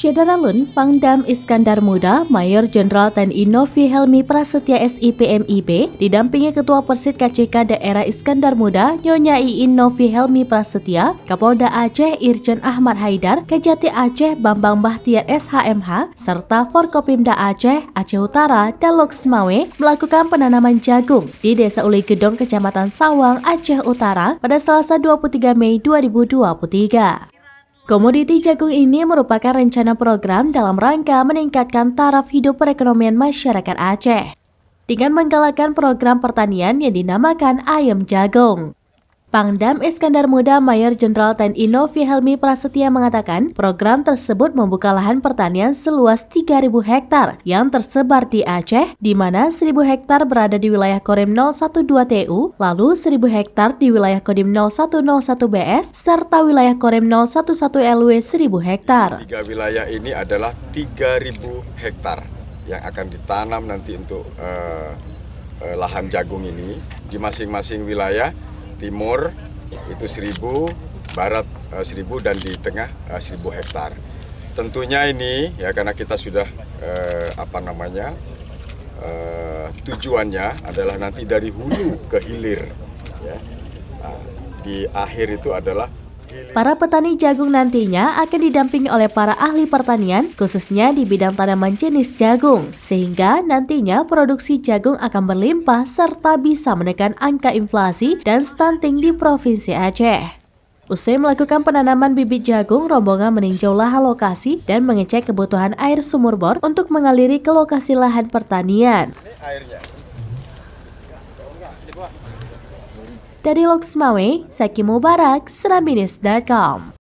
Syederalun Pangdam Iskandar Muda Mayor Jenderal TNI Novi Helmi Prasetya SIPMIB didampingi Ketua Persid KCK Daerah Iskandar Muda Nyonya Iin Novi Helmi Prasetya, Kapolda Aceh Irjen Ahmad Haidar, Kejati Aceh Bambang Bahtiar SHMH, serta Forkopimda Aceh, Aceh Utara, dan Loksmawe melakukan penanaman jagung di Desa Uli Gedong, Kecamatan Sawang, Aceh Utara pada Selasa 23 Mei 2023. Komoditi jagung ini merupakan rencana program dalam rangka meningkatkan taraf hidup perekonomian masyarakat Aceh dengan menggalakkan program pertanian yang dinamakan Ayam Jagung. Pangdam Iskandar Muda Mayor Jenderal TNI Novi Helmi Prasetya mengatakan program tersebut membuka lahan pertanian seluas 3.000 hektar yang tersebar di Aceh, di mana 1.000 hektar berada di wilayah Kodim 012 TU, lalu 1.000 hektar di wilayah Kodim 0101 BS, serta wilayah Kodim 011 LW 1.000 hektar. Tiga wilayah ini adalah 3.000 hektar yang akan ditanam nanti untuk lahan jagung ini di masing-masing wilayah. Timur itu 1.000, barat 1.000, dan di tengah 1.000 hektar. Tentunya ini ya karena kita sudah tujuannya adalah nanti dari hulu ke hilir. Ya. Nah, di akhir itu adalah para petani jagung nantinya akan didampingi oleh para ahli pertanian, khususnya di bidang tanaman jenis jagung, sehingga nantinya produksi jagung akan berlimpah serta bisa menekan angka inflasi dan stunting di Provinsi Aceh. Usai melakukan penanaman bibit jagung, rombongan meninjau lahan lokasi dan mengecek kebutuhan air sumur bor untuk mengaliri ke lokasi lahan pertanian. Dari Loksmawe, Zaki Mubarak, Serambinews.com.